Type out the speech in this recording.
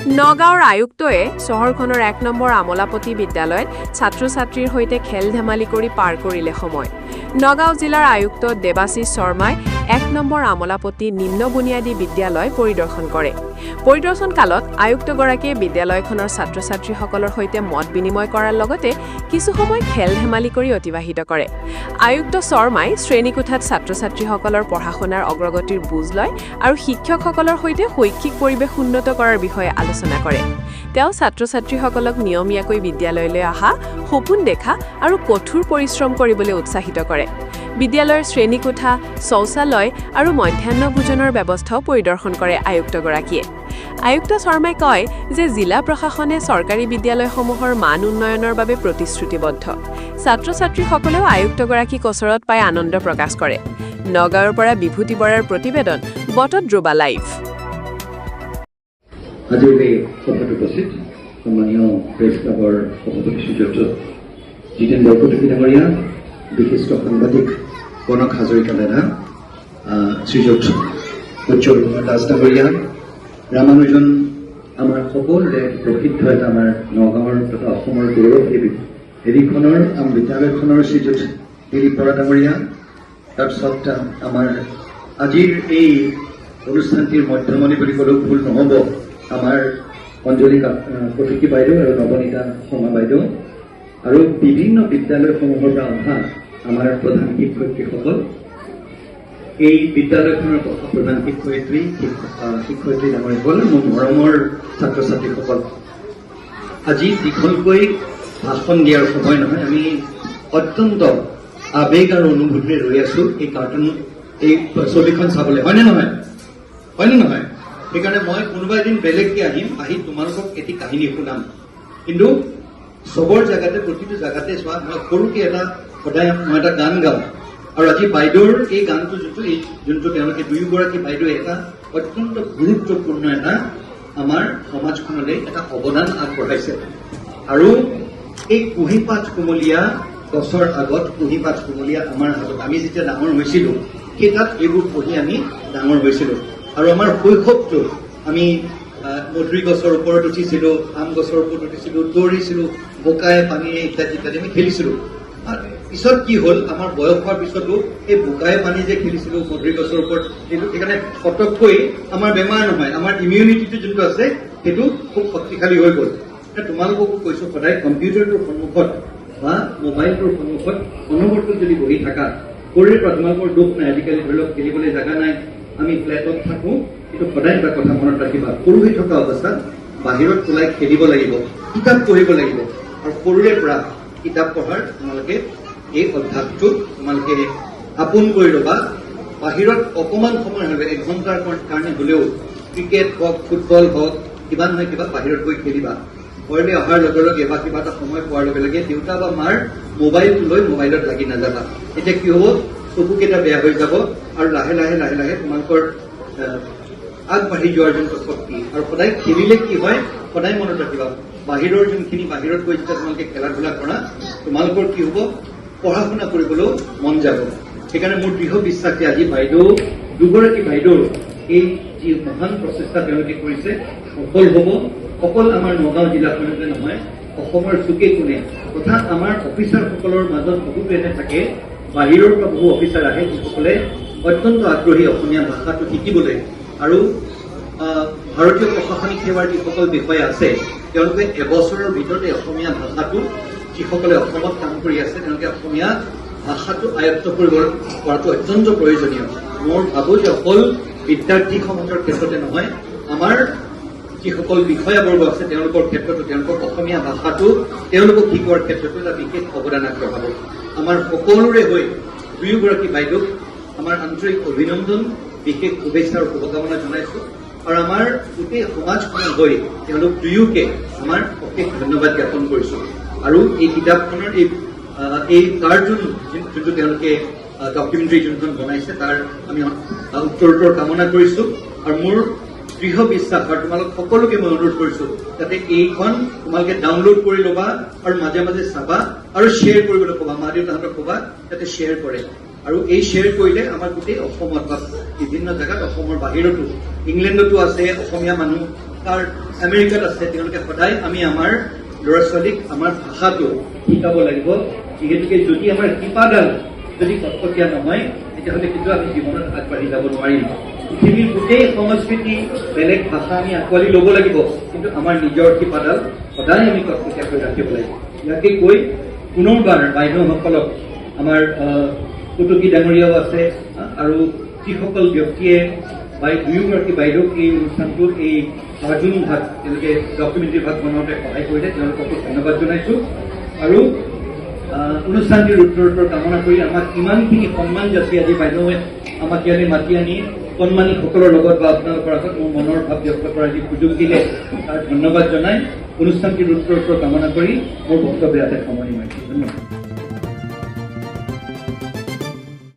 নগাঁৱৰ আয়ুক্তয়ে চহৰখনৰ ১ নম্বৰ আমলাপতি বিদ্যালয়ত ছাত্ৰ-ছাত্ৰীৰ সৈতে খেল-ধেমালি কৰি পাৰ কৰিলে সময়। নগাঁও জিলাৰ আয়ুক্ত দেৱাশিষ শৰ্মাই ১ নম্বৰ আমলাপতি নিম্ন বুনিয়াদী বিদ্যালয় পৰিদৰ্শন কৰে। পৰিদৰ্শন কালত আয়ুক্তগৰাকীয়ে বিদ্যালয়খনৰ ছাত্ৰ-ছাত্ৰীসকলৰ সৈতে মত বিনিময় কৰাৰ লগতে কিছু সময় খেল-ধেমালি কৰি অতিবাহিত কৰে। আয়ুক্ত শৰ্মাই শ্ৰেণীকোঠাত ছাত্ৰ-ছাত্ৰীসকলৰ পঢ়া-শুনাৰ অগ্ৰগতিৰ বুজ লয় আৰু শিক্ষকসকলৰ সৈতে শৈক্ষিক পৰিৱেশ উন্নত কৰাৰ বিষয়ে আলোচনা কৰে। তেওঁ ছাত্ৰ-ছাত্ৰীসকলক নিয়মীয়াকৈ বিদ্যালয়লৈ অহা, সপোন দেখা আৰু কঠোৰ পৰিশ্ৰম কৰিবলৈ উৎসাহিত কৰে। বিদ্যালয়ৰ শ্ৰেণীকোঠা, শৌচালয় আৰু মধ্যাহ্ন ভোজনৰ ব্যৱস্থাও পৰিদৰ্শন কৰে আয়ুক্তগৰাকীয়ে। আয়ুক্ত শৰ্মাই কয় যে জিলা প্ৰশাসনে চৰকাৰী বিদ্যালয়সমূহৰ মান উন্নয়নৰ বাবে প্ৰতিশ্ৰুতিবদ্ধ। ছাত্ৰ-ছাত্ৰীসকলেও আয়ুক্তগৰাকীক ওচৰত পাই আনন্দ প্ৰকাশ কৰে। নগাঁৱৰ পৰা বিভূতি বৰাৰ প্ৰতিবেদন, বটদ্ৰৱা লাইভ। আজিৰ এই সভাত উপস্থিত সন্মানীয় প্ৰেছ ক্লাবৰ সভাপতি শ্ৰীযুক্ত জিতেন বৰকটকী ডাঙৰীয়া, বিশিষ্ট সাংবাদিক কনক হাজৰিকা দাদা, শ্ৰীযুক্ত উজ্জ্বল কুমাৰ দাস ডাঙৰীয়া, ৰামানুজন, আমাৰ সকলোৰে প্ৰসিদ্ধ এটা আমাৰ নগাঁৱৰ তথা অসমৰ গৌৰৱ হেৰিখনৰ বিদ্যালয়খনৰ শ্ৰীযুক্ত দিলীপ বৰা ডাঙৰীয়া, তাৰপিছত আমাৰ আজিৰ এই অনুষ্ঠানটিৰ মধ্যমণি বুলি ক'লেও ভুল নহ'ব, আমাৰ অঞ্জলি কটকী বাইদেউ আৰু নৱনীতা শৰ্মা বাইদেউ আৰু বিভিন্ন বিদ্যালয়সমূহৰ পৰা অহা আমাৰ প্ৰধান শিক্ষয়িত্ৰীসকল, এই বিদ্যালয়খনৰ প্ৰধান শিক্ষয়িত্ৰী ডাঙৰীয়াসকল, মোৰ মৰমৰ ছাত্ৰ ছাত্ৰীসকল, আজি দীঘলকৈ ভাষণ দিয়াৰ সময় নহয়। আমি অত্যন্ত আৱেগ আৰু অনুভূতিৰে ৰৈ আছো এই কাৰ্টুন, এই ছবিখন চাবলৈ, হয়নে নহয়? হয়নে নহয়? সেইকাৰণে মই কোনোবা এদিন বেলেগকে আহি তোমালোকক এটি কাহিনী শুনাম, কিন্তু চবৰ জেগাতে, প্ৰতিটো জেগাতে চোৱা, মই সৰুকে সদায় মই এটা গান গাওঁ আৰু আজি বাইদেউৰ এই গানটো যোনটো তেওঁলোকে দুয়োগৰাকী বাইদেৱে এটা অত্যন্ত গুৰুত্বপূৰ্ণ এটা আমাৰ সমাজখনলৈ এটা অৱদান আগবঢ়াইছে। আৰু এই কুঁহিপাত কুমলীয়া গছৰ আগত, কুঁহিপাত কুমলীয়া আমাৰ হাতত, আমি যেতিয়া ডাঙৰ হৈছিলো সেই তাত এইবোৰ পঢ়ি আমি ডাঙৰ হৈছিলো। আৰু আমাৰ শৈশৱটো আমি মধুৰি গছৰ ওপৰত উঠিছিলো, আম গছৰ ওপৰত উঠিছিলো, দৌৰিছিলো, বোকাই পানীয়ে ইত্যাদি ইত্যাদি আমি খেলিছিলো। পিছত কি হ'ল, আমাৰ বয়স হোৱাৰ পিছতো এই বোকাই পানী যে খেলিছিলো মধুৰি গছৰ ওপৰত, সেইটো সেইকাৰণে পটককৈ আমাৰ বেমাৰ নহয়, আমাৰ ইমিউনিটিটো যোনটো আছে সেইটো খুব শক্তিশালী হৈ গ'ল। তোমালোককো কৈছো, সদায় কম্পিউটাৰটোৰ সন্মুখত বা মোবাইলটোৰ সন্মুখত অনবৰতে যদি বহি থাকা, শৰীৰৰ পৰা তোমালোকৰ দুখ নাই। আজিকালি ধৰি লওক খেলিবলৈ জেগা নাই, আমি ফ্লেটত থাকো, কিন্তু সদায় এটা কথা মনত ৰাখিবা, সৰু হৈ থকা অৱস্থাত বাহিৰত ওলাই খেলিব লাগিব, কিতাপ পঢ়িব লাগিব। আৰু সৰুৰে পৰা কিতাপ পঢ়াৰ তোমালোকে এই অভ্যাসটো তোমালোকে আপোন কৰি ল'বা। বাহিৰত অকণমান সময় হ'লে, 1 ঘণ্টাৰ কাৰণে হ'লেও ক্ৰিকেট হওক, ফুটবল হওক, কিবা নহয় কিবা বাহিৰত গৈ খেলিবা। ঘৰলৈ অহাৰ লগে লগে বা কিবা এটা সময় পোৱাৰ লগে লগে দেউতা বা মাৰ মোবাইলটো লৈ মোবাইলত লাগি নাযাবা। এতিয়া কি হ'ব, চকুকেইটা বেয়া হৈ যাব আৰু লাহে লাহে লাহে লাহে তোমালোকৰ আগবাঢ়ি যোৱাৰ যোনটো শক্তি। আৰু সদায় খেলিলে কি হয়, সদায় মনত ৰাখিবা, বাহিৰৰ যোনখিনি, বাহিৰত গৈ যেতিয়া তোমালোকে খেলা ধূলা কৰা, তোমালোকৰ কি হ'ব, পঢ়া শুনা কৰিবলৈও মন যাব। সেইকাৰণে মোৰ দৃঢ় বিশ্বাস যে আজি বাইদেউ, দুগৰাকী বাইদেউৰ এই যি মহান প্ৰচেষ্টা তেওঁলোকে কৰিছে সফল হ'ব। অকল আমাৰ নগাঁও জিলাখনতে নহয়, অসমৰ চুকে কোণে, তথা আমাৰ অফিচাৰসকলৰ মাজত বহুতো এনে থাকে, বাহিৰৰ পৰা বহু অফিচাৰ আহে যিসকলে অত্যন্ত আগ্ৰহী অসমীয়া ভাষাটো শিকিবলৈ। আৰু ভাৰতীয় প্ৰশাসনিক সেৱাৰ যিসকল বিষয়া আছে, তেওঁলোকে এবছৰৰ ভিতৰতে অসমীয়া ভাষাটো, যিসকলে অসমত কাম কৰি আছে তেওঁলোকে অসমীয়া ভাষাটো আয়ত্ত কৰিব পৰাটো অত্যন্ত প্ৰয়োজনীয়। মই ভাবোঁ যে অকল বিদ্যাৰ্থী সমাজৰ ক্ষেত্ৰতে নহয়, আমাৰ যিসকল বিষয়াবৰ্গ আছে তেওঁলোকৰ ক্ষেত্ৰতো, তেওঁলোকক অসমীয়া ভাষাটো তেওঁলোকক শিকোৱাৰ ক্ষেত্ৰতো এটা বিশেষ অৱদান আগবঢ়াব। আমাৰ সকলোৰে হৈ দুয়োগৰাকী বাইদেউক আমাৰ আন্তৰিক অভিনন্দন, বিশেষ শুভেচ্ছা আৰু শুভকামনা জনাইছো। আৰু আমাৰ গোটেই সমাজখনৰ হৈ তেওঁলোক দুয়োকে আমাৰ অশেষ ধন্যবাদ জ্ঞাপন কৰিছো। আৰু এই কিতাপখনৰ এই কাৰ্টুন যোনটো তেওঁলোকে ডকুমেণ্টাৰী যোনখন বনাইছে, তাৰ আমি উত্তৰোত্তৰ কামনা কৰিছো। আৰু মোৰ দৃঢ় বিশ্বাস, আৰু তোমালোক সকলোকে মই অনুৰোধ কৰিছো যাতে এইখন তোমালোকে ডাউনলোড কৰি ল'বা আৰু মাজে মাজে চাবা আৰু শ্বেয়াৰ কৰিবলৈ ক'বা, মা দেউতাহঁতক ক'বা যাতে শ্বেয়াৰ কৰে। আৰু এই শ্বেয়াৰ কৰিলে আমাৰ গোটেই অসমত বা বিভিন্ন জেগাত, অসমৰ বাহিৰতো, ইংলেণ্ডতো আছে অসমীয়া মানুহ, তাৰ আমেৰিকাত আছে তেওঁলোকে সদায় আমি আমাৰ ল'ৰা ছোৱালীক আমাৰ ভাষাটো শিকাব লাগিব যিহেতুকে যদি আমাৰ শিপাডাল যদি কটকটীয়া নহয় তেতিয়াহ'লে কিন্তু আমি জীৱনত আগবাঢ়ি যাব নোৱাৰিম পৃথিৱীৰ গোটেই সংস্কৃতি বেলেগ ভাষা আমি আঁকোৱালি ল'ব লাগিব কিন্তু আমাৰ নিজৰ শিপাডাল সদায় আমি কটকটীয়াকৈ ৰাখিব লাগিব ইয়াকে কৈ পুনৰবাৰ বাইদেউসকলক আমাৰ কুটুকী ডাঙৰীয়াও আছে আৰু যিসকল ব্যক্তিয়ে দুয়োগৰাকী বাইদেউক এই অনুষ্ঠানটোত এই কাৰ্টুন ভাগ তেওঁলোকে ডকুমেণ্টাৰী ভাগ বনাওঁতে সহায় কৰিলে তেওঁলোককো ধন্যবাদ জনাইছোঁ আৰু অনুষ্ঠানটিৰ উত্তৰোত্তৰ কামনা কৰি আমাক ইমানখিনি সন্মান যাচি আজি বাইদেৱে আমাক ইয়ালৈ মাতি আনি সন্মানীসকলৰ লগত বা আপোনালোকৰ আগত মোৰ মনৰ ভাৱ ব্যক্ত কৰাৰ যি সুযোগ দিলে তাৰ ধন্যবাদ জনাই অনুষ্ঠানটিৰ উত্তৰোত্তৰ কামনা কৰি মোৰ বক্তব্য ইয়াতে সামৰণি মাৰিছোঁ ধন্যবাদ